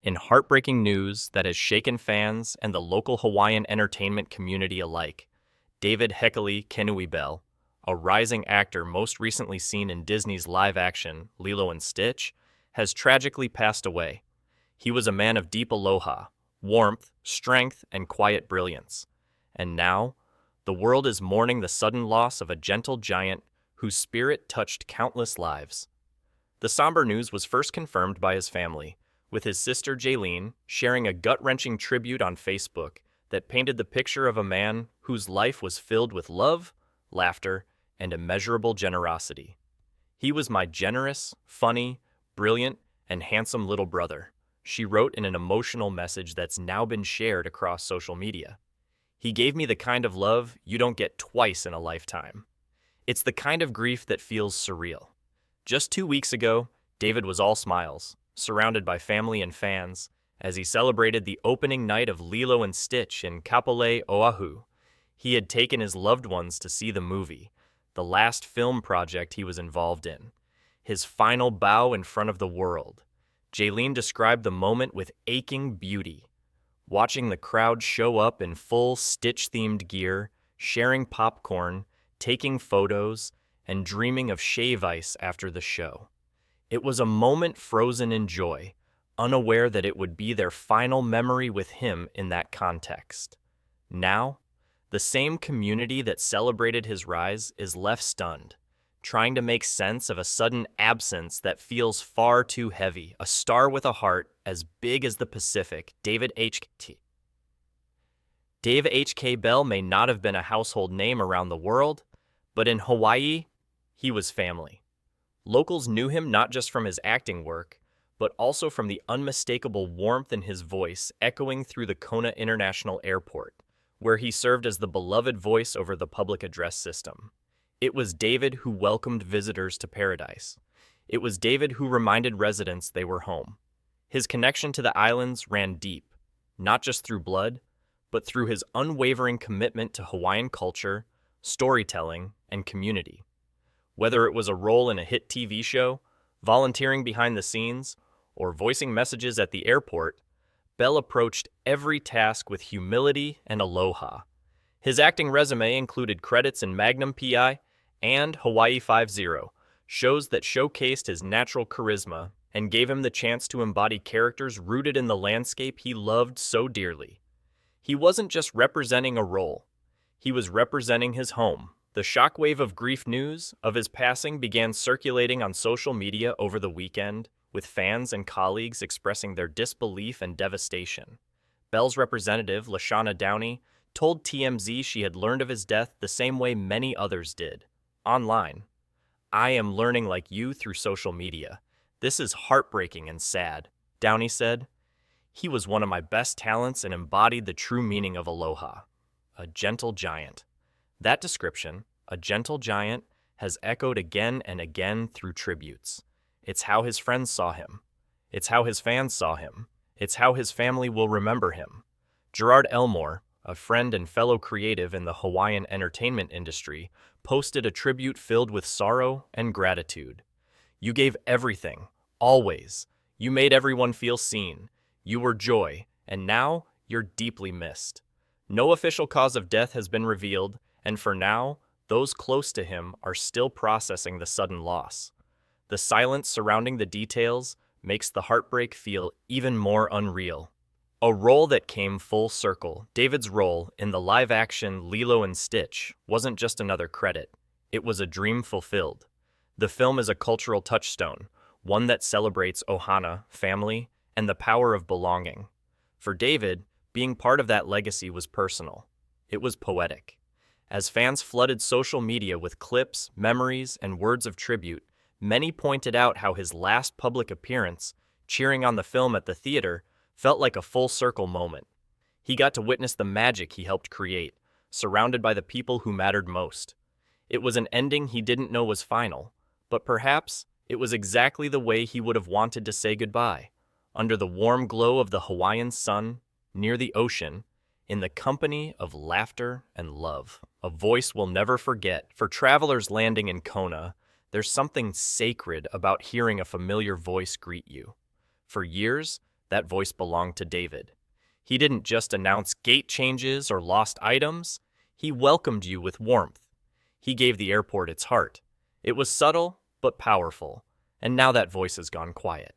In heartbreaking news that has shaken fans and the local Hawaiian entertainment community alike, David H.K. Bell, a rising actor most recently seen in Disney's live-action Lilo and Stitch, has tragically passed away. He was a man of deep aloha, warmth, strength, and quiet brilliance. And now, the world is mourning the sudden loss of a gentle giant whose spirit touched countless lives. The somber news was first confirmed by his family, with his sister Jaylene sharing a gut-wrenching tribute on Facebook that painted the picture of a man whose life was filled with love, laughter, and immeasurable generosity. "He was my generous, funny, brilliant, and handsome little brother," she wrote in an emotional message that's now been shared across social media. "He gave me the kind of love you don't get twice in a lifetime. It's the kind of grief that feels surreal." Just 2 weeks ago, David was all smiles, surrounded by family and fans, as he celebrated the opening night of Lilo and Stitch in Kapolei, Oahu. He had taken his loved ones to see the movie, the last film project he was involved in. His final bow in front of the world. Jaylene described the moment with aching beauty. Watching the crowd show up in full Stitch-themed gear, sharing popcorn, taking photos, and dreaming of shave ice after the show. It was a moment frozen in joy, unaware that it would be their final memory with him in that context. Now, the same community that celebrated his rise is left stunned, trying to make sense of a sudden absence that feels far too heavy. A star with a heart as big as the Pacific, David H.K. David H.K. Bell may not have been a household name around the world, but in Hawaii, he was family. Locals knew him not just from his acting work, but also from the unmistakable warmth in his voice echoing through the Kona International Airport, where he served as the beloved voice over the public address system. It was David who welcomed visitors to paradise. It was David who reminded residents they were home. His connection to the islands ran deep, not just through blood, but through his unwavering commitment to Hawaiian culture, storytelling, and community. Whether it was a role in a hit TV show, volunteering behind the scenes, or voicing messages at the airport, Bell approached every task with humility and aloha. His acting resume included credits in Magnum PI and Hawaii 5-0, shows that showcased his natural charisma and gave him the chance to embody characters rooted in the landscape he loved so dearly. He wasn't just representing a role, he was representing his home. The shockwave of grief news of his passing began circulating on social media over the weekend, with fans and colleagues expressing their disbelief and devastation. Bell's representative, LaShawna Downey, told TMZ she had learned of his death the same way many others did, online. "I am learning like you through social media. This is heartbreaking and sad," Downey said. "He was one of my best talents and embodied the true meaning of aloha. A gentle giant." That description, a gentle giant, has echoed again and again through tributes. It's how his friends saw him. It's how his fans saw him. It's how his family will remember him. Gerard Elmore, a friend and fellow creative in the Hawaiian entertainment industry, posted a tribute filled with sorrow and gratitude. "You gave everything, always. You made everyone feel seen. You were joy, and now you're deeply missed. No official cause of death has been revealed, and for now, those close to him are still processing the sudden loss. The silence surrounding the details makes the heartbreak feel even more unreal." A role that came full circle. David's role in the live-action Lilo and Stitch wasn't just another credit. It was a dream fulfilled. The film is a cultural touchstone, one that celebrates ohana, family, and the power of belonging. For David, being part of that legacy was personal. It was poetic. As fans flooded social media with clips, memories, and words of tribute, many pointed out how his last public appearance, cheering on the film at the theater, felt like a full-circle moment. He got to witness the magic he helped create, surrounded by the people who mattered most. It was an ending he didn't know was final, but perhaps it was exactly the way he would have wanted to say goodbye, under the warm glow of the Hawaiian sun, near the ocean, in the company of laughter and love. A voice we'll never forget. For travelers landing in Kona, there's something sacred about hearing a familiar voice greet you. For years, That voice belonged to David. He didn't just announce gate changes or lost items. He welcomed you with warmth. He gave the airport its heart. It was subtle, but powerful. And now that voice has gone quiet.